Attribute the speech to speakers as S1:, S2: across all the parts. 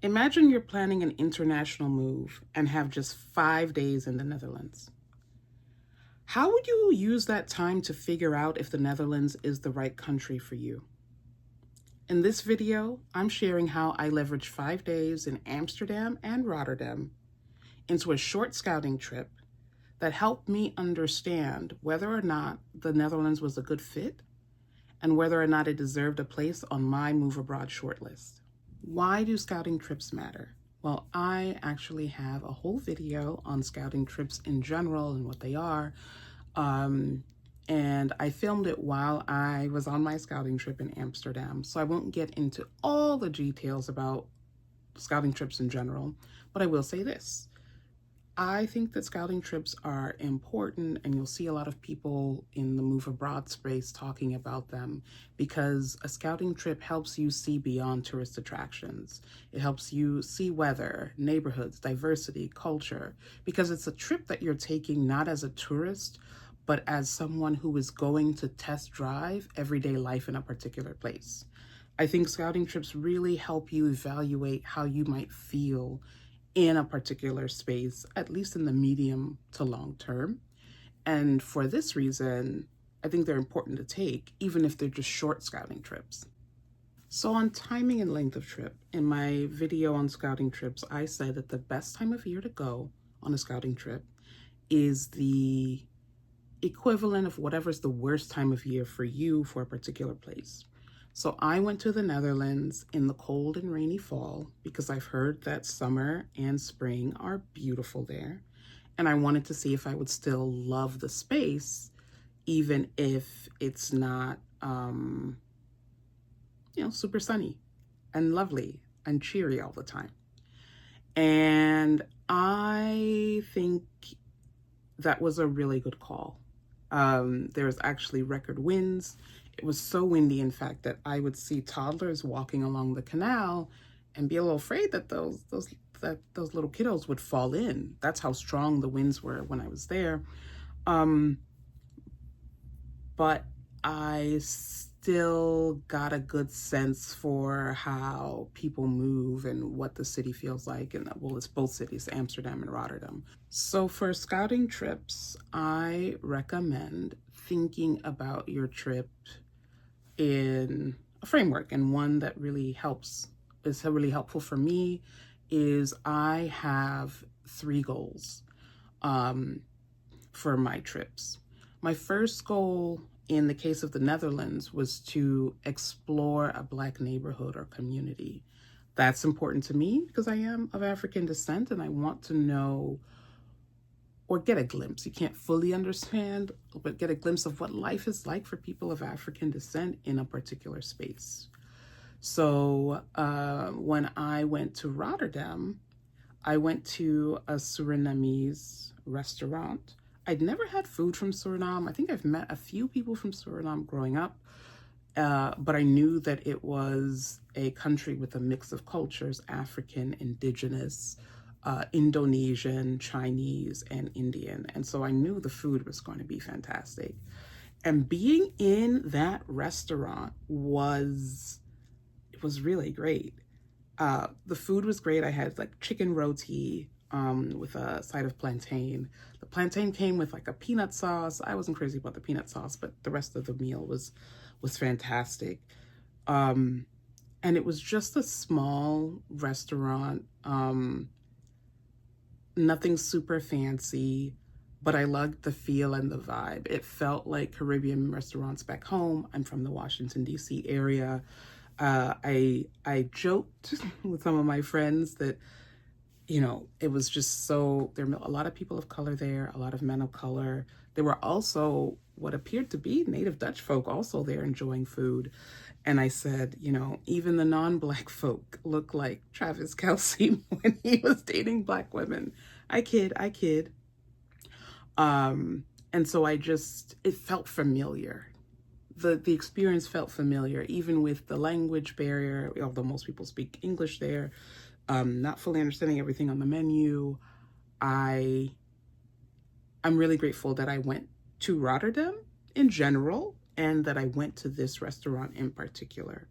S1: Imagine you're planning an international move and have just 5 days in the Netherlands. How would you use that time to figure out if the Netherlands is the right country for you? In this video, I'm sharing how I leveraged 5 days in Amsterdam and Rotterdam into a short scouting trip that helped me understand whether or not the Netherlands was a good fit and whether or not it deserved a place on my move abroad shortlist. Why do scouting trips matter? Well, I actually have a whole video on scouting trips in general and what they are. And I filmed it while I was on my scouting trip in Amsterdam. So I won't get into all the details about scouting trips in general, but I will say this. I think that scouting trips are important, and you'll see a lot of people in the move abroad space talking about them because a scouting trip helps you see beyond tourist attractions. It helps you see weather, neighborhoods, diversity, culture, because it's a trip that you're taking not as a tourist, but as someone who is going to test drive everyday life in a particular place. I think scouting trips really help you evaluate how you might feel in a particular space, at least in the medium to long term. And for this reason, I think they're important to take, even if they're just short scouting trips. So on timing and length of trip, in my video on scouting trips, I said that the best time of year to go on a scouting trip is the equivalent of whatever's the worst time of year for you for a particular place. So I went to the Netherlands in the cold and rainy fall because I've heard that summer and spring are beautiful there. And I wanted to see if I would still love the space, even if it's not, super sunny and lovely and cheery all the time. And I think that was a really good call. There was actually record winds. It was so windy, in fact, that I would see toddlers walking along the canal and be a little afraid that those little kiddos would fall in. That's how strong the winds were when I was there. But I still got a good sense for how people move and what the city feels like. And well, it's both cities, Amsterdam and Rotterdam. So for scouting trips, I recommend thinking about your trip in a framework, and one that really is really helpful for me is I have 3 goals for my trips. My first goal in the case of the Netherlands was to explore a Black neighborhood or community. That's important to me because I am of African descent and I want to know or get a glimpse. You can't fully understand, but get a glimpse of what life is like for people of African descent in a particular space. So when I went to Rotterdam, I went to a Surinamese restaurant. I'd never had food from Suriname. I think I've met a few people from Suriname growing up, but I knew that it was a country with a mix of cultures, African, indigenous, Indonesian, Chinese, and Indian. And so I knew the food was going to be fantastic. And being in that restaurant was really great. The food was great. I had like chicken roti with a side of plantain. The plantain came with like a peanut sauce. I wasn't crazy about the peanut sauce, but the rest of the meal was fantastic. And it was just a small restaurant. Nothing super fancy, but I loved the feel and the vibe. It felt like Caribbean restaurants back home. I'm from the Washington, D.C. area. I joked with some of my friends that, it was just so, there were a lot of people of color there, a lot of men of color. There were also what appeared to be native Dutch folk also there enjoying food. And I said, even the non-Black folk look like Travis Kelce when he was dating Black women. I kid. And so it felt familiar. The experience felt familiar, even with the language barrier, although most people speak English there, not fully understanding everything on the menu. I'm really grateful that I went to Rotterdam in general and that I went to this restaurant in particular.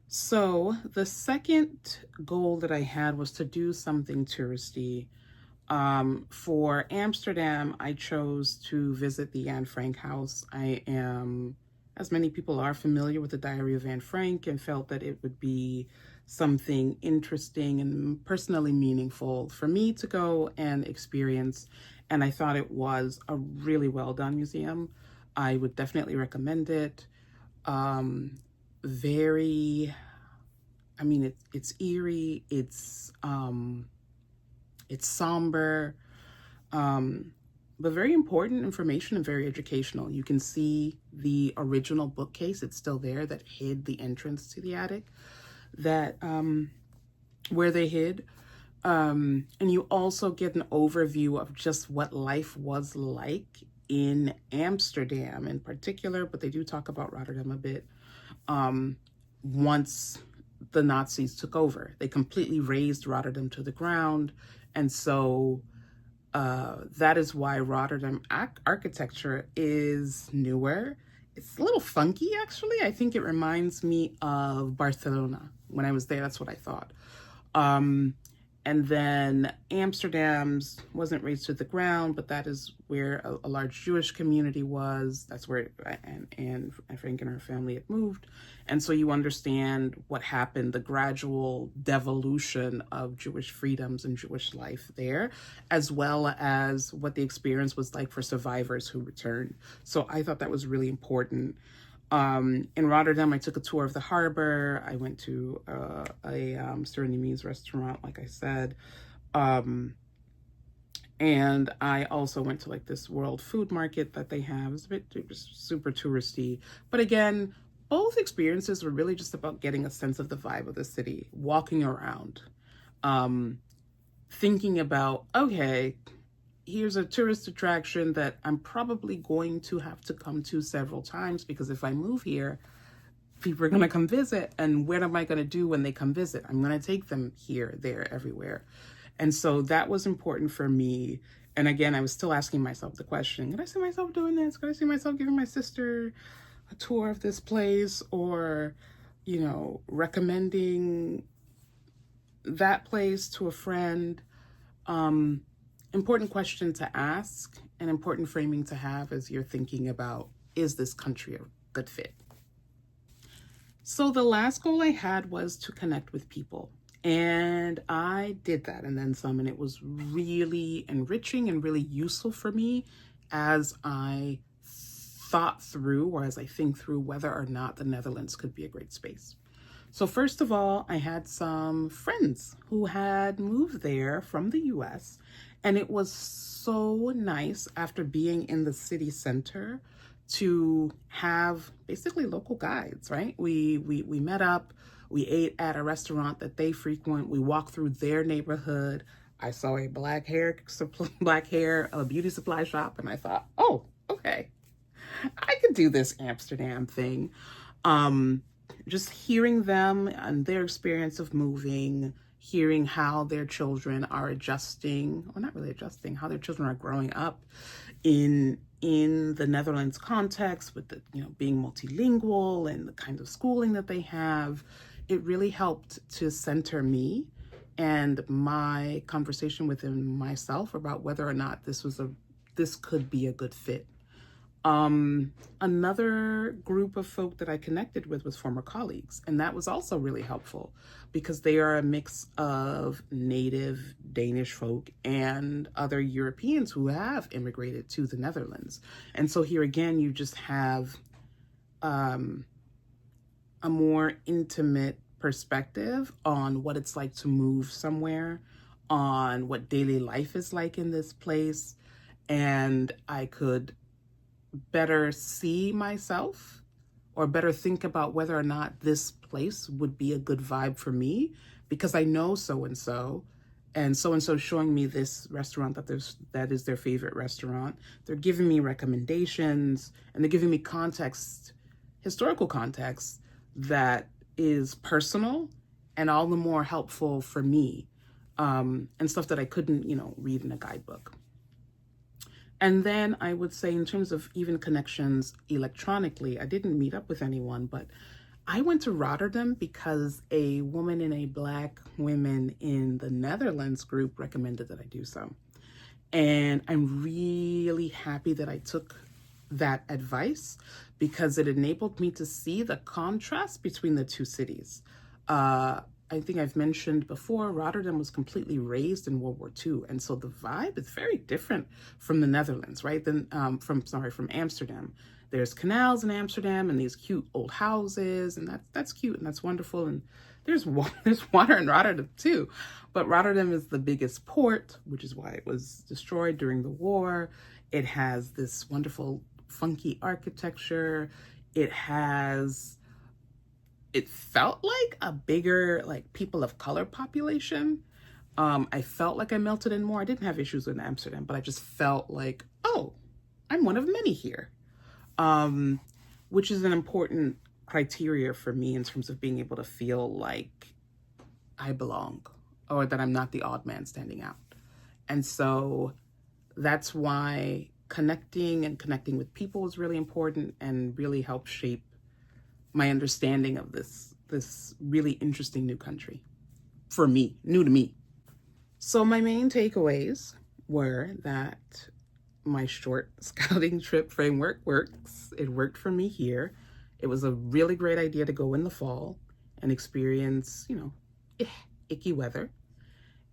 S1: So the second goal that I had was to do something touristy. For Amsterdam, I chose to visit the Anne Frank house. I am, as many people are, familiar with the Diary of Anne Frank and felt that it would be something interesting and personally meaningful for me to go and experience. And I thought it was a really well done museum. I would definitely recommend it. Um, very, I mean, it's eerie. It's somber, um, but very important information and very educational. You can see the original bookcase; it's still there that hid the entrance to the attic, that where they hid. And you also get an overview of just what life was like in Amsterdam in particular, but they do talk about Rotterdam a bit. Once the Nazis took over, they completely razed Rotterdam to the ground. And so that is why Rotterdam architecture is newer. It's a little funky, actually. I think it reminds me of Barcelona. When I was there, that's what I thought. Um, and then Amsterdam's wasn't razed to the ground, but that is where a large Jewish community was. That's where and Frank and her family had moved. And so you understand what happened, the gradual devolution of Jewish freedoms and Jewish life there, as well as what the experience was like for survivors who returned. So I thought that was really important. In Rotterdam, I took a tour of the harbor. I went to a Surinamese restaurant, like I said. And I also went to like this world food market that they have. It was super touristy. But again, both experiences were really just about getting a sense of the vibe of the city, walking around, thinking about, okay, here's a tourist attraction that I'm probably going to have to come to several times because if I move here, people are going to come visit. And what am I going to do when they come visit? I'm going to take them here, there, everywhere. And so that was important for me. And again, I was still asking myself the question, could I see myself doing this? Could I see myself giving my sister a tour of this place or, recommending that place to a friend? Important question to ask, an important framing to have as you're thinking about, is this country a good fit? So the last goal I had was to connect with people. And I did that and then some, and it was really enriching and really useful for me as I thought through, or as I think through, whether or not the Netherlands could be a great space. So first of all, I had some friends who had moved there from the US, and it was so nice after being in the city center to have basically local guides, right? We met up, we ate at a restaurant that they frequent, we walked through their neighborhood. I saw a black hair beauty supply shop, and I thought, oh, okay, I could do this Amsterdam thing. Just hearing them and their experience of moving, hearing how their children are adjusting, or not really adjusting, how their children are growing up in the Netherlands context with the, being multilingual and the kind of schooling that they have, it really helped to center me and my conversation within myself about whether or not this could be a good fit. Another group of folk that I connected with was former colleagues, and that was also really helpful because they are a mix of native Danish folk and other Europeans who have immigrated to the Netherlands. And so here again, you just have a more intimate perspective on what it's like to move somewhere, on what daily life is like in this place, and I could better see myself or better think about whether or not this place would be a good vibe for me because I know so and so showing me this restaurant that is their favorite restaurant. They're giving me recommendations and they're giving me historical context that is personal and all the more helpful for me, and stuff that I couldn't, read in a guidebook. And then I would say in terms of even connections electronically, I didn't meet up with anyone, but I went to Rotterdam because a woman in a Black Women in the Netherlands group recommended that I do so. And I'm really happy that I took that advice because it enabled me to see the contrast between the two cities. I think I've mentioned before, Rotterdam was completely razed in World War II, and so the vibe is very different from the Netherlands, right? From Amsterdam. There's canals in Amsterdam and these cute old houses, and that's cute and that's wonderful. And there's water in Rotterdam too, but Rotterdam is the biggest port, which is why it was destroyed during the war. It has this wonderful, funky architecture. It felt like a bigger, like, people of color population. I felt like I melted in more. I didn't have issues with Amsterdam, but I just felt like, oh, I'm one of many here, which is an important criteria for me in terms of being able to feel like I belong or that I'm not the odd man standing out. And so that's why connecting with people is really important and really helps shape my understanding of this really interesting new country for me, new to me. So my main takeaways were that my short scouting trip framework works. It worked for me here. It was a really great idea to go in the fall and experience, icky weather.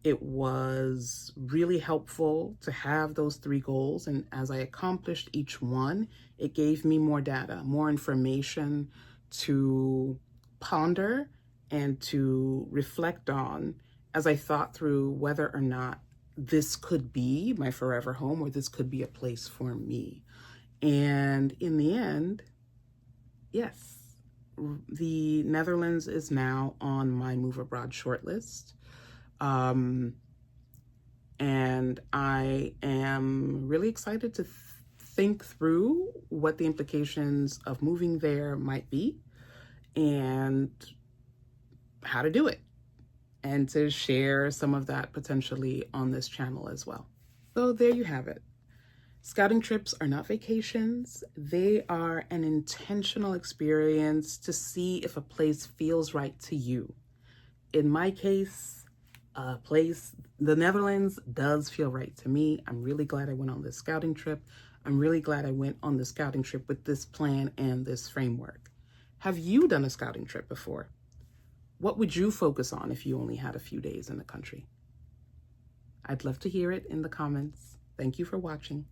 S1: It was really helpful to have those 3 goals. And as I accomplished each one, it gave me more data, more information to ponder and to reflect on as I thought through whether or not this could be my forever home or this could be a place for me. And in the end, yes, the Netherlands is now on my move abroad shortlist. And I am really excited to think through what the implications of moving there might be and how to do it, and to share some of that potentially on this channel as well. So there you have it. Scouting trips are not vacations. They are an intentional experience to see if a place feels right to you. In my case, the Netherlands does feel right to me. I'm really glad I went on this scouting trip. I'm really glad I went on the scouting trip with this plan and this framework. Have you done a scouting trip before? What would you focus on if you only had a few days in the country? I'd love to hear it in the comments. Thank you for watching.